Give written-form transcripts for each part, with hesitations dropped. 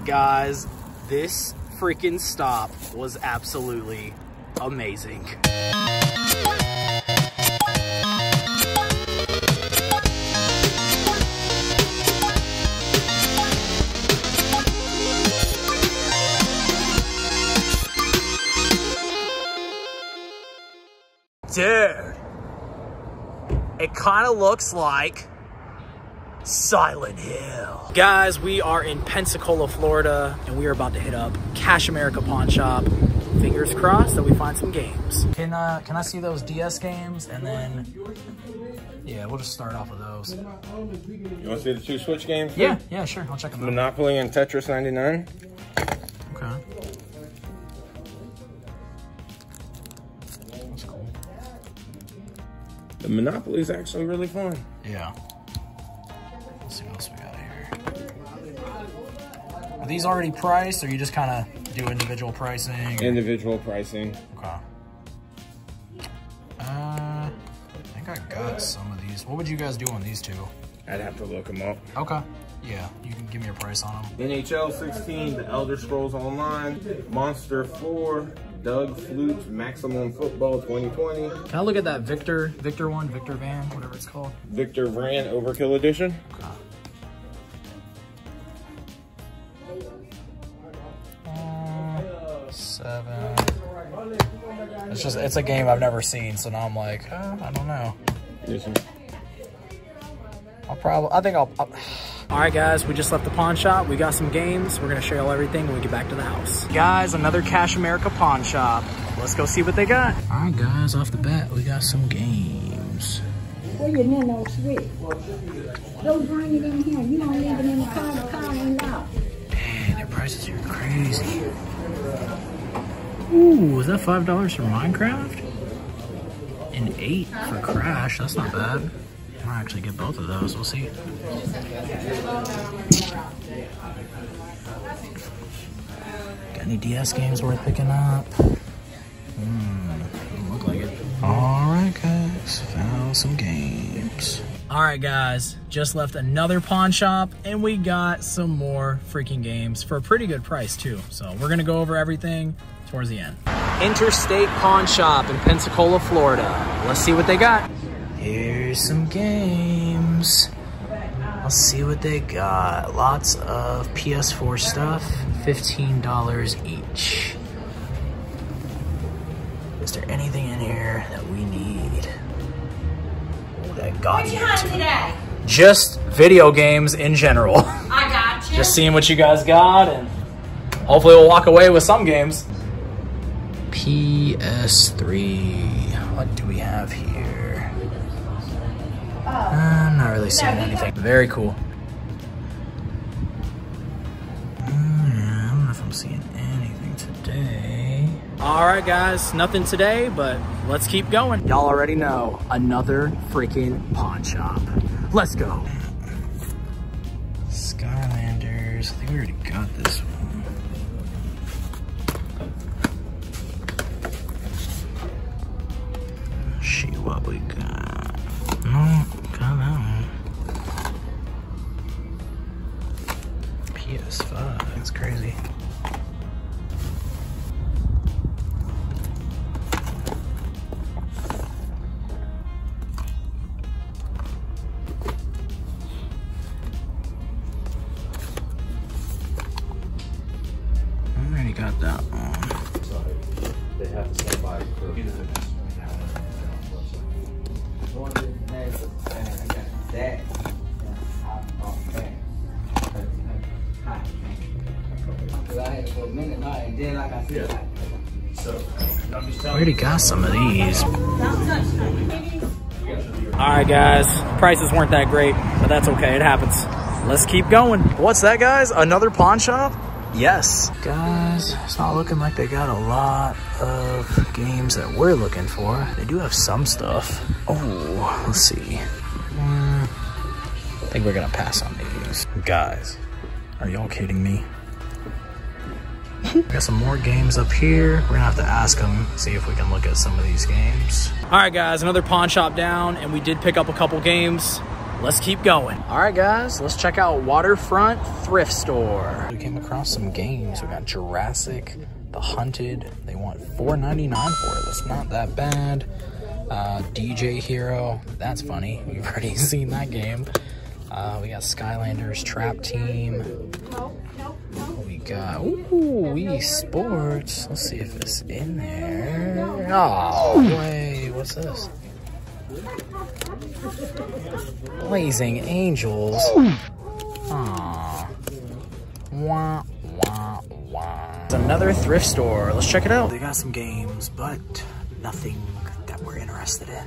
Guys, this freaking stop was absolutely amazing. Dude, it kind of looks like Silent Hill. Guys, we are in Pensacola, Florida, and we are about to hit up Cash America Pawn Shop. Fingers crossed that we find some games. Can I see those DS games? And then, yeah, we'll just start off with those. You want to see the two Switch games? Yeah, yeah, sure. I'll check them out. Monopoly and Tetris 99. Okay. That's cool. The Monopoly is actually really fun. Yeah. Let's see what else we got here. Are these already priced, or you just kind of do individual pricing? Individual pricing. Okay. I think I got some of these. What would you guys do on these two? I'd have to look them up. Okay. Yeah, you can give me a price on them. NHL 16, The Elder Scrolls Online, Monster 4, Doug Flute's Maximum Football 2020. Can I look at that Victor one, Victor Van, whatever it's called? Victor Van Overkill Edition. Okay. 7. It's a game I've never seen, so now I'm like, I don't know. Yes, sir. All right, guys, we just left the pawn shop. We got some games. We're gonna show y'all everything when we get back to the house. Guys, another Cash America Pawn Shop. Let's go see what they got. All right, guys, off the bat, we got some games. Where your Nintendo Switch? Don't bring it in here. You don't leave it in the car ain't out. Dang, their prices are crazy. Ooh, is that $5 for Minecraft? And $8 for Crash, that's not bad. I might actually get both of those, we'll see. Got any DS games worth picking up? Doesn't look like it. Alright guys, found some games. Alright guys, just left another pawn shop and we got some more freaking games for a pretty good price too. So we're gonna go over everything towards the end. Interstate Pawn Shop in Pensacola, Florida. Let's see what they got. Here's some games. Let's see what they got. Lots of PS4 stuff, $15 each. Is there anything in here that we need? That got you today? Just video games in general. I got you. Just seeing what you guys got, and hopefully we'll walk away with some games. PS3. What do we have here? I'm not really seeing anything. Very cool. I don't know if I'm seeing anything today. All right, guys, nothing today, but let's keep going. Y'all already know, another freaking pawn shop. Let's go. Skylanders. I think we already got this one. See what we got. No, got that one. PS5. That's crazy. Already got that one. They have to stand by for Already got some of these. Alright guys, prices weren't that great, but that's okay, it happens. Let's keep going. What's that, guys? Another pawn shop? Yes. Guys, it's not looking like they got a lot of games that we're looking for. They do have some stuff. Oh, let's see. I think we're gonna pass on these. Guys, are y'all kidding me? We got some more games up here. We're gonna have to ask them, see if we can look at some of these games. All right, guys, another pawn shop down, and we did pick up a couple games. let's keep going. All right, guys, let's check out Waterfront Thrift Store. We came across some games. We got Jurassic, The Hunted. They want $4.99 for it. That's not that bad. DJ Hero, that's funny. We've already seen that game. We got Skylanders Trap Team. We got Wii Sports. Let's see if it's in there. Oh, wait, what's this? Blazing Angels. Aww. Wah, wah, wah. It's another thrift store. Let's check it out. They got some games, but nothing that we're interested in.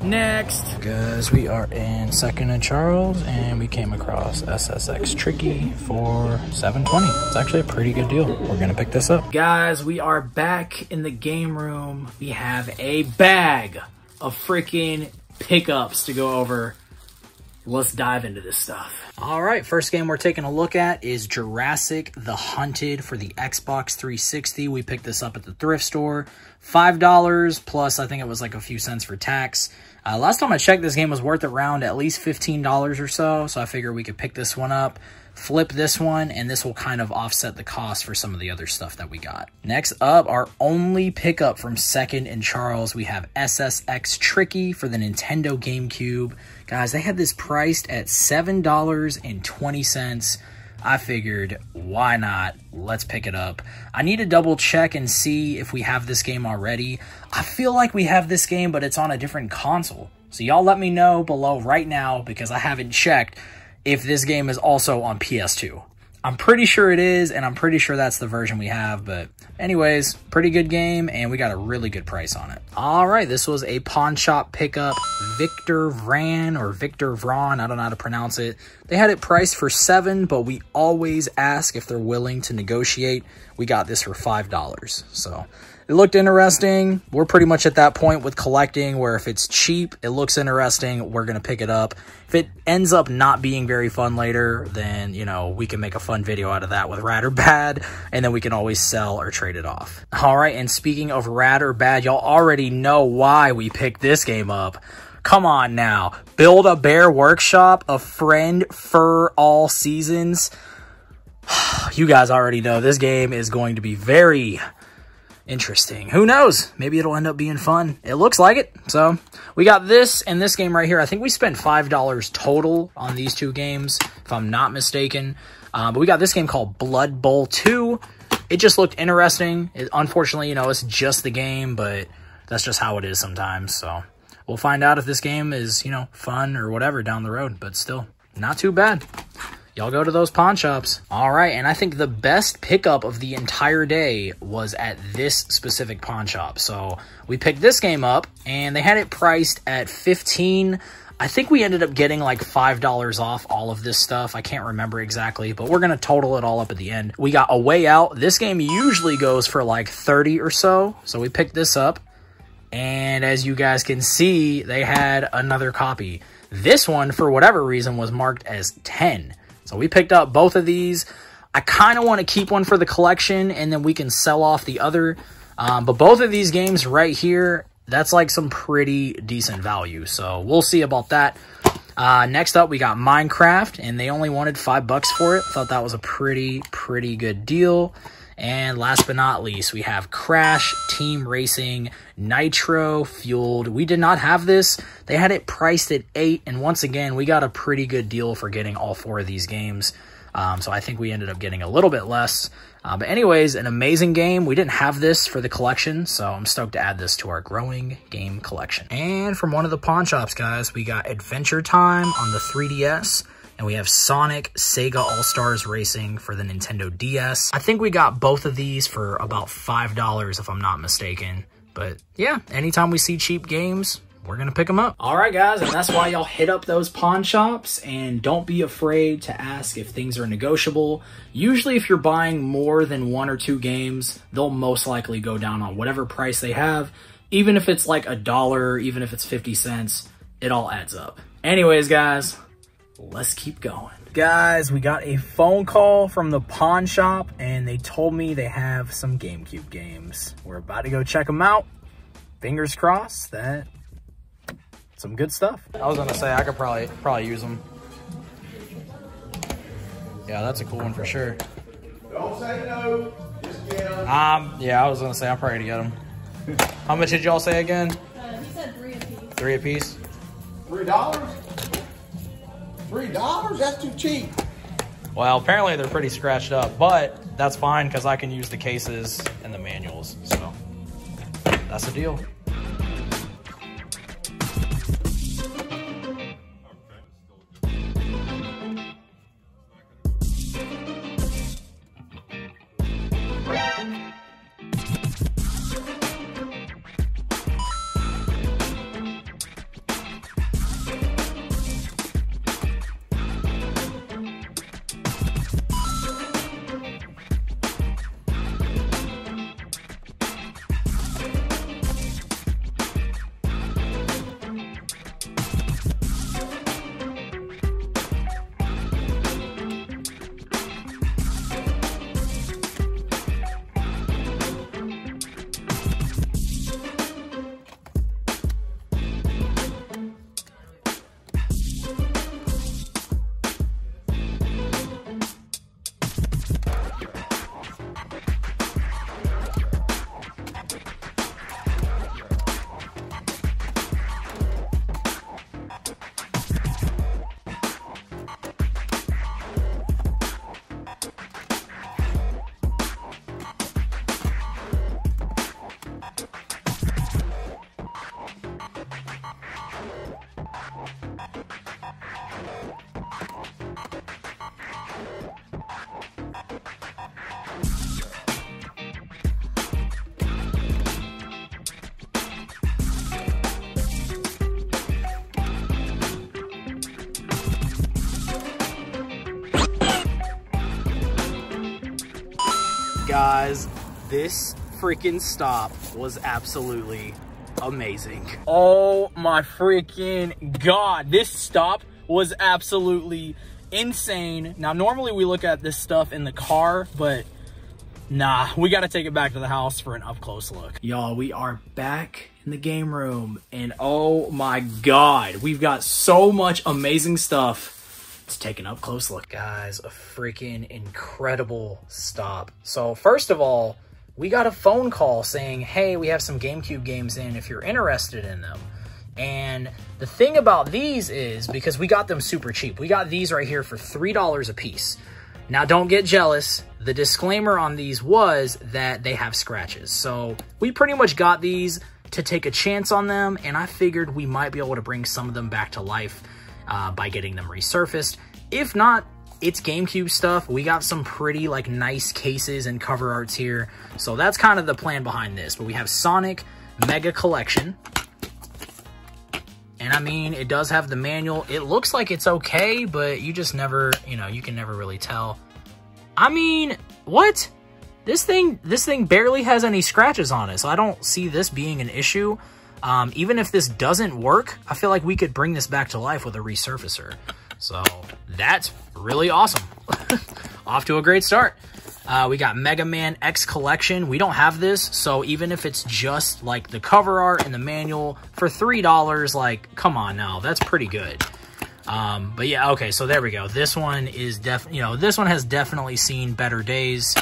Next. Guys, we are in 2nd and Charles, and we came across SSX Tricky for $7.20. It's actually a pretty good deal. We're gonna pick this up. Guys, we are back in the game room. We have a bag of freaking pickups to go over. Let's dive into this stuff. All right, first game we're taking a look at is Jurassic The Hunted for the Xbox 360. We picked this up at the thrift store. $5 plus I think it was like a few cents for tax. Last time I checked, this game was worth around at least $15 or so. So I figured we could pick this one up, flip this one, and this will kind of offset the cost for some of the other stuff that we got. Next up, our only pickup from 2nd and Charles, we have SSX Tricky for the Nintendo GameCube. Guys, they had this priced at $7.20. I figured, why not? Let's pick it up. I need to double check and see if we have this game already. I feel like we have this game, but it's on a different console. So y'all let me know below right now, because I haven't checked, if this game is also on PS2. I'm pretty sure it is, and I'm pretty sure that's the version we have, but anyways, pretty good game, and we got a really good price on it. All right, this was a pawn shop pickup. Victor Vran, or Victor Vron, I don't know how to pronounce it. They had it priced for $7, but we always ask if they're willing to negotiate. We got this for $5, so it looked interesting. We're pretty much at that point with collecting where if it's cheap, it looks interesting, we're going to pick it up. If it ends up not being very fun later, then, you know, we can make a fun video out of that with rad or bad, and then we can always sell or trade it off. All right, and speaking of rad or bad, y'all already know why we picked this game up. Come on now. Build-A-Bear Workshop, a friend for all seasons. You guys already know this game is going to be very interesting. Who knows? Maybe it'll end up being fun. It looks like it. So we got this and this game right here. I think we spent $5 total on these two games, if I'm not mistaken. But we got this game called Blood Bowl 2. It just looked interesting. Unfortunately, you know, it's just the game, but that's just how it is sometimes. So we'll find out if this game is, you know, fun or whatever down the road, but still not too bad. Y'all go to those pawn shops. All right, and I think the best pickup of the entire day was at this specific pawn shop. So we picked this game up, and they had it priced at $15. I think we ended up getting like $5 off all of this stuff. I can't remember exactly, but we're going to total it all up at the end. We got A Way Out. This game usually goes for like 30 or so. So we picked this up, and as you guys can see, they had another copy. This one, for whatever reason, was marked as 10. So we picked up both of these. I kind of want to keep one for the collection, and then we can sell off the other. But both of these games right here, that's like some pretty decent value. So we'll see about that. Next up, we got Minecraft, and they only wanted $5 for it. Thought that was a pretty good deal. And last but not least, we have Crash Team Racing Nitro Fueled. We did not have this. They had it priced at $8, and once again, we got a pretty good deal for getting all 4 of these games. So I think we ended up getting a little bit less. But anyways, an amazing game. We didn't have this for the collection, so I'm stoked to add this to our growing game collection. And from one of the pawn shops, guys, we got Adventure Time on the 3DS. And we have Sonic Sega All-Stars Racing for the Nintendo DS. I think we got both of these for about $5 if I'm not mistaken. But yeah, anytime we see cheap games, we're going to pick them up. All right, guys, and that's why y'all hit up those pawn shops. And don't be afraid to ask if things are negotiable. Usually if you're buying more than 1 or 2 games, they'll most likely go down on whatever price they have. Even if it's like $1, even if it's 50 cents, it all adds up. Anyways, guys, let's keep going. Guys, we got a phone call from the pawn shop, and they told me they have some GameCube games. We're about to go check them out. Fingers crossed that it's some good stuff. I was gonna say I could probably use them. Yeah, that's a cool one for sure. Don't say no. Just get them. Yeah, I was gonna say I'm probably gonna get them. How much did y'all say again? He said 3 apiece. 3 apiece. $3? $3? That's too cheap. Well, apparently they're pretty scratched up, but that's fine because I can use the cases and the manuals. So that's the deal. Guys, this freaking stop was absolutely amazing. Oh my freaking God. This stop was absolutely insane. Now, normally we look at this stuff in the car, but nah, we got to take it back to the house for an up close look. Y'all, we are back in the game room and oh my God, we've got so much amazing stuff. Let's take an up close look. Guys, a freaking incredible stop. So first of all, we got a phone call saying, hey, we have some GameCube games in if you're interested in them. And the thing about these is, because we got them super cheap, we got these right here for $3 a piece. Now don't get jealous. The disclaimer on these was that they have scratches. So we pretty much got these to take a chance on them, and I figured we might be able to bring some of them back to life by getting them resurfaced. If not, it's GameCube stuff. We got some pretty like nice cases and cover arts here. So that's kind of the plan behind this. But we have Sonic Mega Collection. And I mean, it does have the manual. It looks like it's okay, but you just never, you know, you can never really tell. I mean, what? This thing barely has any scratches on it. So I don't see this being an issue. Even if this doesn't work, I feel like we could bring this back to life with a resurfacer. So that's really awesome. Off to a great start. We got Mega Man X Collection. We don't have this, so even if it's just like the cover art and the manual for $3, like, come on now, that's pretty good. But yeah, okay, so there we go. This one is this one has definitely seen better days.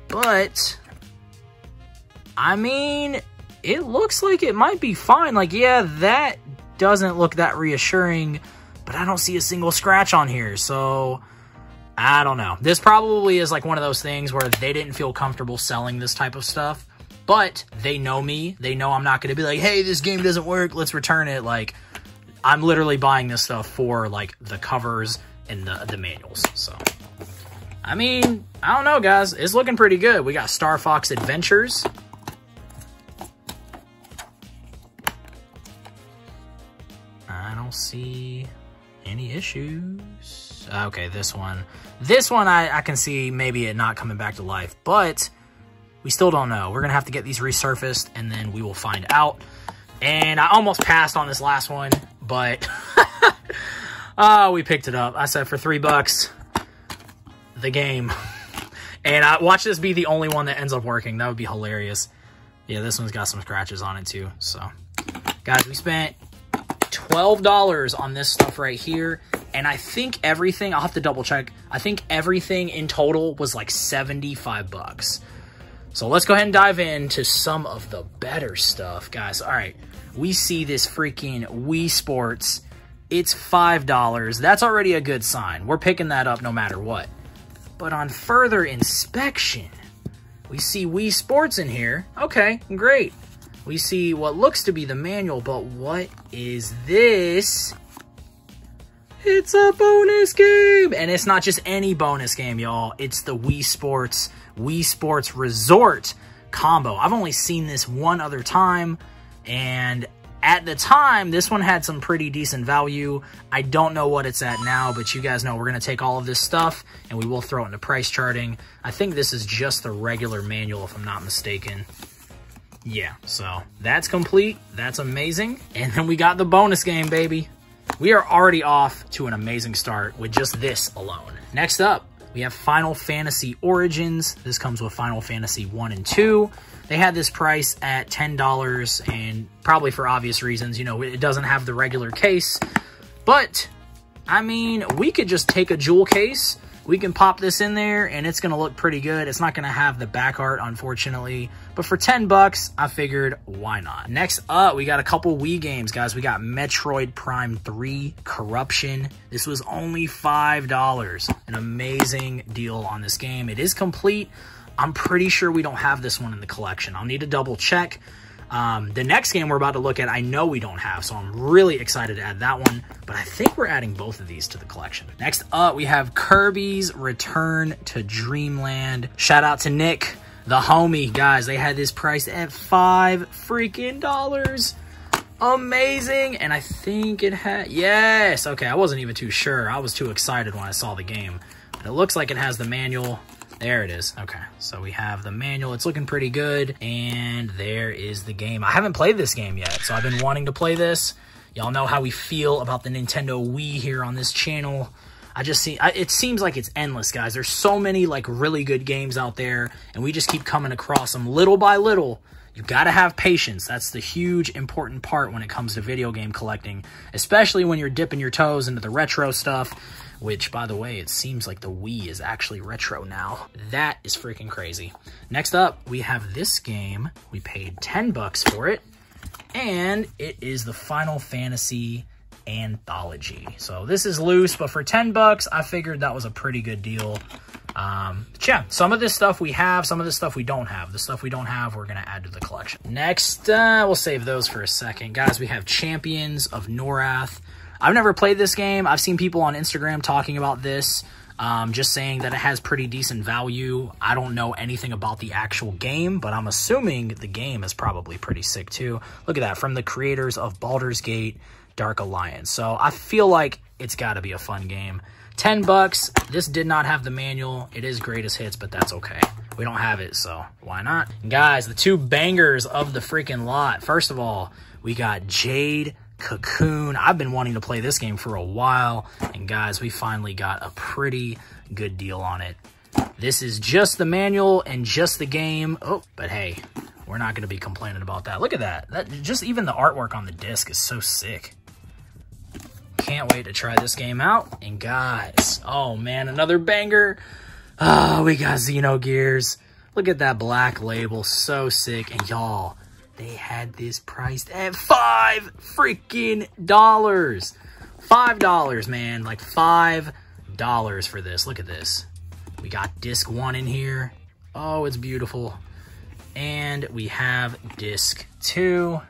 But I mean, it looks like it might be fine. Like, yeah, that doesn't look that reassuring, but I don't see a single scratch on here, so I don't know. This probably is like one of those things where they didn't feel comfortable selling this type of stuff, but they know me. They know I'm not going to be like, hey, this game doesn't work, let's return it. Like, I'm literally buying this stuff for like the covers and the manuals. So, I mean, I don't know, guys. It's looking pretty good. We got Star Fox Adventures. I don't see any issues. Okay, this one I can see maybe it not coming back to life, but we still don't know. We're gonna have to get these resurfaced and then we will find out. And I almost passed on this last one, but we picked it up. I said for $3, the game. And I watch this be the only one that ends up working. That would be hilarious. Yeah, this one's got some scratches on it too. So guys, we spent $12 on this stuff right here. And I think everything, I'll have to double check. I think everything in total was like 75 bucks. So let's go ahead and dive into some of the better stuff, guys. All right, we see this freaking Wii Sports. It's $5. That's already a good sign. We're picking that up no matter what. But on further inspection, we see Wii Sports in here. Okay, great. We see what looks to be the manual, but what is this? It's a bonus game! And it's not just any bonus game, y'all. It's the Wii Sports Resort combo. I've only seen this one other time, and at the time, this one had some pretty decent value. I don't know what it's at now, but you guys know we're going to take all of this stuff, and we will throw it into price charting. I think this is just the regular manual, if I'm not mistaken. Yeah, so that's complete. That's amazing. And then we got the bonus game, baby. We are already off to an amazing start with just this alone. Next up, we have Final Fantasy Origins. This comes with Final Fantasy 1 and 2. They had this price at $10, and probably for obvious reasons, you know, it doesn't have the regular case. But, I mean, we could just take a jewel case. We can pop this in there, and it's going to look pretty good. It's not going to have the back art, unfortunately. But for 10 bucks, I figured, why not? Next up, we got a couple Wii games, guys. We got Metroid Prime 3 Corruption. This was only $5. An amazing deal on this game. It is complete. I'm pretty sure we don't have this one in the collection. I'll need to double check. The next game we're about to look at, I know we don't have, so I'm really excited to add that one, but I think we're adding both of these to the collection. Next up, we have Kirbys Return to Dreamland. Shout out to Nick, the homie. Guys, they had this priced at $5 freaking. Amazing. And I think it had, yes. Okay, I wasn't even too sure. I was too excited when I saw the game. But it looks like it has the manual. There it is. Okay, so we have the manual. It's looking pretty good. And there is the game. I haven't played this game yet, so I've been wanting to play this. Y'all know how we feel about the Nintendo Wii here on this channel. It seems like it's endless, guys. There's so many like really good games out there, and we just keep coming across them little by little. You gotta have patience. That's the huge important part when it comes to video game collecting, especially when you're dipping your toes into the retro stuff. Which, by the way, it seems like the Wii is actually retro now. That is freaking crazy. Next up, we have this game. We paid 10 bucks for it, and it is the Final Fantasy Anthology. So this is loose, but for 10 bucks, I figured that was a pretty good deal. Yeah, some of this stuff we have, some of this stuff we don't have. The stuff we don't have, we're gonna add to the collection. Next, we'll save those for a second. Guys, we have Champions of Norath. I've never played this game. I've seen people on Instagram talking about this, just saying that it has pretty decent value. I don't know anything about the actual game, but I'm assuming the game is probably pretty sick too. Look at that, from the creators of Baldur's Gate, Dark Alliance. So I feel like it's got to be a fun game. 10 bucks. This did not have the manual. It is greatest hits, but that's okay. We don't have it, so why not? Guys, the two bangers of the freaking lot. First of all, we got Jade Cocoon. I've been wanting to play this game for a while, and guys, we finally got a pretty good deal on it. This is just the manual and just the game. Oh, but hey, we're not going to be complaining about that. Look at that. Just even the artwork on the disc is so sick. Can't wait to try this game out. And guys, oh man, another banger. Oh, we got Xenogears. Look at that black label, so sick. And y'all, they had this priced at $5 freaking dollars. $5, man, like $5 for this. Look at this. We got disc 1 in here. Oh, it's beautiful. And we have disc 2.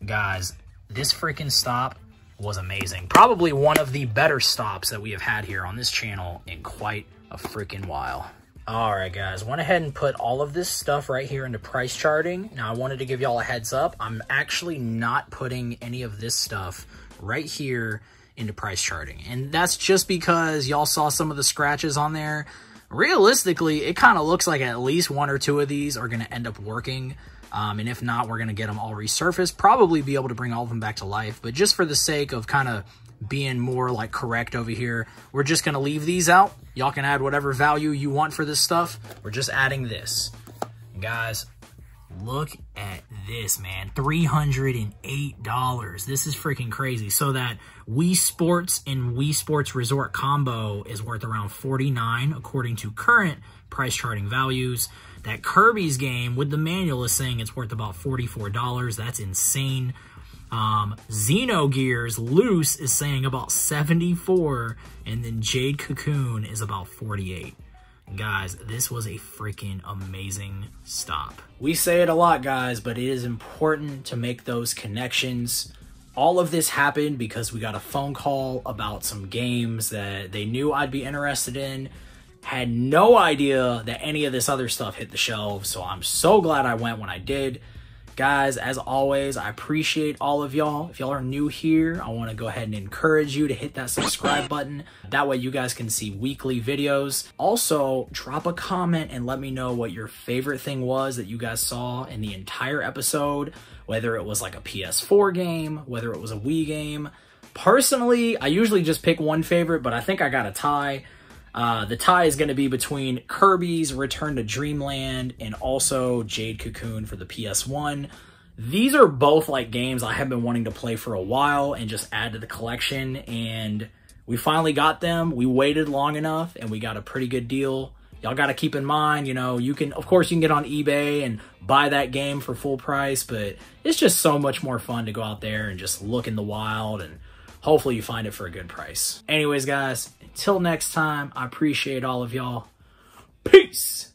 Guys, this freaking stop was amazing. Probably one of the better stops that we have had here on this channel in quite a freaking while. All right, guys, went ahead and put all of this stuff right here into price charting. Now, I wanted to give y'all a heads up. I'm actually not putting any of this stuff right here into price charting. And that's just because y'all saw some of the scratches on there. Realistically, it kind of looks like at least 1 or 2 of these are going to end up working. And if not, we're going to get them all resurfaced. Probably be able to bring all of them back to life. But just for the sake of kind of being more like correct over here, we're just going to leave these out. Y'all can add whatever value you want for this stuff. We're just adding this. And guys, Look at this, man. $308. This is freaking crazy. So that Wii Sports and Wii Sports Resort combo is worth around $49 according to current price charting values. That Kirbys game with the manual is saying it's worth about $44. That's insane. Xenogears Loose is saying about $74, and then Jade Cocoon is about $48. Guys, this was a freaking amazing stop. We say it a lot, guys, but it is important to make those connections. All of this happened because we got a phone call about some games that they knew I'd be interested in. Had no idea that any of this other stuff hit the shelves, so I'm so glad I went when I did. Guys, as always, I appreciate all of y'all. If y'all are new here, I want to go ahead and encourage you to hit that subscribe button. That way you guys can see weekly videos. Also, drop a comment and let me know what your favorite thing was that you guys saw in the entire episode, whether it was like a PS4 game, whether it was a Wii game. Personally, I usually just pick one favorite, but I think I got a tie. The tie is going to be between Kirbys Return to Dreamland and also Jade Cocoon for the PS1. These are both like games I have been wanting to play for a while and just add to the collection, and we finally got them. We waited long enough and we got a pretty good deal. Y'all got to keep in mind, you know, you can, of course, you can get on eBay and buy that game for full price, but it's just so much more fun to go out there and just look in the wild, and hopefully you find it for a good price. Anyways, guys, until next time, I appreciate all of y'all. Peace!